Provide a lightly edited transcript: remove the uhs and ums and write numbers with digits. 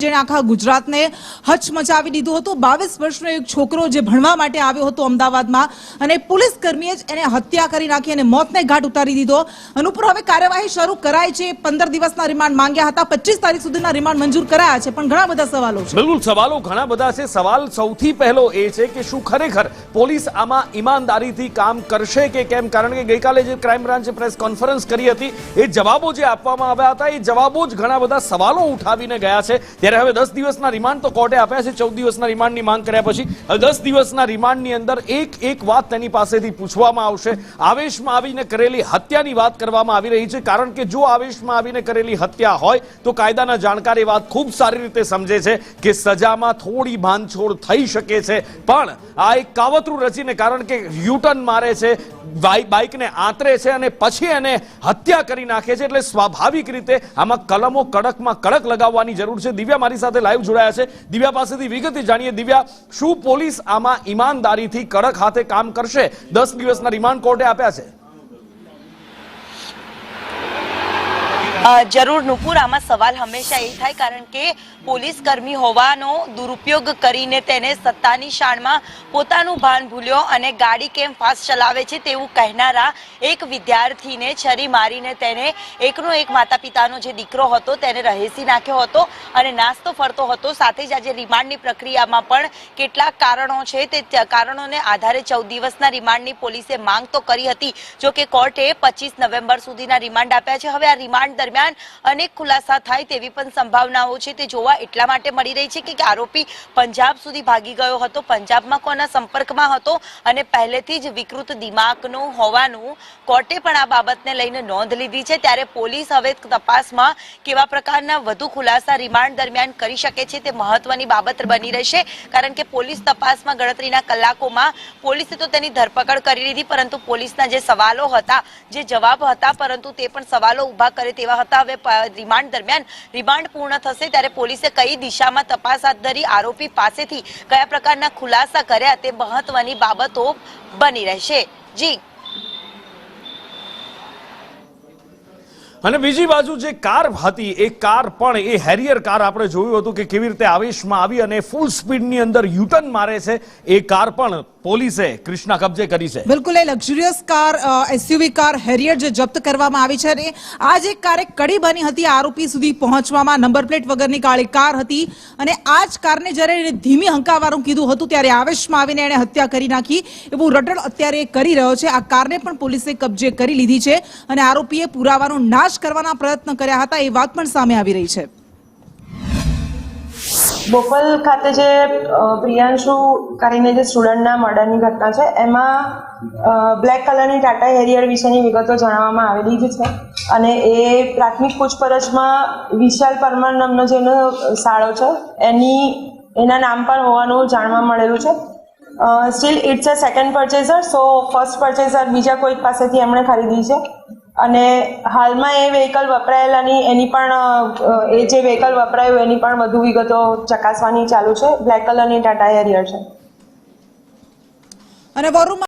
જેને આખા ગુજરાતને હચમચાવી દીધું હતું। 22 વર્ષનો એક છોકરો જે ભણવા માટે આવ્યો હતો અમદાવાદમાં અને પોલીસ કર્મીએ જ એને હત્યા કરી નાખી અને મોતને ઘાટ ઉતારી દીધો। અનુપર હવે કાર્યવાહી શરૂ કરાઈ છે। 15 દિવસના રિમાન્ડ માંગ્યા હતા, 25 તારીખ સુધીના રિમાન્ડ મંજૂર કરાયા છે, પણ ઘણા બધા સવાલો છે। બિલકુલ, સવાલો ઘણા બધા છે। સવાલ સૌથી પહેલો એ છે કે શું ખરેખર પોલીસ આમાં ઈમાનદારીથી કામ કરશે કે કેમ? કારણ કે ગઈકાલે જે ક્રાઇમ બ્રાન્ચે પ્રેસ કોન્ફરન્સ કરી હતી એ જવાબો જે આપવામાં આવ્યા હતા એ જવાબો જ ઘણા બધા સવાલો ઉઠાવીને ગયા છે। ત્યારે હવે 10 દિવસના રિમાન્ડ તો કોર્ટે આપ્યા છે। 14 દિવસના રિમાન્ડની માંગ કર્યા પછી હવે 10 દિવસના રિમાન્ડની અંદર એક વાત તેની પાસેથી પૂછવામાં આવશે। આવેશમાં આવીને કરેલી હત્યાની વાત કરવામાં આવી રહી છે, કારણ કે જો આવેશમાં આવીને કરેલી હત્યા હોય તો કાયદાના જાણકાર એ વાત ખૂબ સારી રીતે સમજે છે કે સજામાં થોડી બાંધછોડ થઈ શકે છે, પણ આ એક કાવતરું રચીને, કારણ કે યુટર્ન મારે છે, બાઇકને આંતરે છે અને પછી એને હત્યા કરી નાખે છે, એટલે સ્વાભાવિક રીતે આમાં કલમો કડકમાં કડક લગાવવાની જરૂર છે। દિવ્યા મારી સાથે લાઈવ જોડાયા છે, દિવ્યા પાસેથી વિગતે જાણીએ। દિવ્યા, શું પોલીસ આમાં ઈમાનદારીથી કડક હાથે કામ કરશે? 10 દિવસના રિમાન્ડ કોર્ટે આપ્યા છે। જરૂર નુપુર, આમાં સવાલ હંમેશા એ થાય કારણ કે પોલીસ કર્મી હોવાનો દુરુપયોગ કરીને તેને સત્તાની શાણમાં પોતાનું ભાન ભૂલ્યો અને ગાડી કેમ ફાસ્ટ ચલાવે છે તેવું કહેનારા એક વિદ્યાર્થીને છરી મારીને તેને એકનો એક માતા પિતાનો જે દીકરો હતો તેને રહેસી નાખ્યો હતો અને નાસ્તો ફરતો હતો। સાથે જ આજે રિમાન્ડની પ્રક્રિયામાં પણ કેટલાક કારણો છે, તે કારણોને આધારે 14 દિવસના રિમાન્ડની પોલીસે માંગ તો કરી હતી, જો કે કોર્ટે 25 નવેમ્બર સુધીના રિમાન્ડ આપ્યા છે। હવે આ રિમાન્ડ દરમિયાન અનેક ખુલાસા થાય તેવી પણ સંભાવનાઓ છે, તે જોવા એટલા માટે મળી રહી છે કે આરોપી પંજાબ સુધી ભાગી ગયો હતો, પંજાબમાં કોના સંપર્કમાં હતો અને પહેલેથી જ વિકૃત દિમાગનો હોવાનું કોર્ટે પણ આ બાબતને લઈને નોંધ લીધી છે। ત્યારે પોલીસ હવે તપાસમાં કેવા પ્રકારના વધુ ખુલાસા રિમાન્ડ દરમિયાન કરી શકે છે તે મહત્વની બાબત બની રહેશે, કારણ કે પોલીસ તપાસમાં ગણતરીના કલાકોમાં પોલીસે તો તેની ધરપકડ કરી લીધી, પરંતુ પોલીસના જે સવાલો હતા, જે જવાબ હતા, પરંતુ તે પણ સવાલો ઉભા કરે તેવા હતા। હવે રિમાન્ડ દરમિયાન રિમાન્ડ પૂર્ણ થશે ત્યારે પોલીસે કઈ દિશામાં તપાસ હાથ ધરી, આરોપી પાસેથી કયા પ્રકારના ખુલાસા કર્યા તે મહત્વની બાબતો બની રહેશે। જી, અને બીજી બાજુ જે કાર હતી એ કાર પણ એ હેરિયર કાર આપણે જોયું હતું કે કેવી રીતે આવેશમાં આવી અને ફૂલ સ્પીડની અંદર યુટર્ન મારે છે, એ કાર પણ પોલીસે કૃષ્ણા કબજે કરી છે। બિલકુલ, એ luxurious car SUV car Harrier જે જપ્ત કરવામાં આવી છે અને આ જે કાર એક કડી બની હતી આરોપી સુધી પહોંચવામાં। નંબર પ્લેટ વગરની કાળી કાર હતી અને આ જ કારને જ્યારે ધીમી હંકારવાનું કીધું હતું ત્યારે આવેશમાં આવીને એણે હત્યા કરી નાખી એવું રટણ અત્યારે કરી રહ્યો છે। આ કારને પણ પોલીસે કબજે કરી લીધી છે અને આરોપીએ પુરાવાનો નાશ કરવાના પ્રયત્ન કર્યા હતા એ વાત પણ સામે આવી રહી છે। બોપલ ખાતે જે પ્રિયાંશુ કરીને જે સ્ટુડન્ટના મર્ડરની ઘટના છે એમાં બ્લેક કલરની ટાટા હેરિયર વિશેની વિગતો જણાવવામાં આવેલી જ છે અને એ પ્રાથમિક પૂછપરછમાં વિશાલ પરમાર નામનો જેનો શાળો છે એના નામ પર હોવાનું જાણવા મળેલું છે। Still it's a second purchaser, so first purchaser બીજા કોઈ પાસેથી એમણે ખરીદી છે અને હાલમાં એ વ્હીકલ વપરાયેલાની એની પણ એ જે વ્હીકલ વપરાયું એની પણ વધુ વિગતો ચકાસવાની ચાલુ છે। બ્લેક કલરની ટાટા હેરિયર છે અને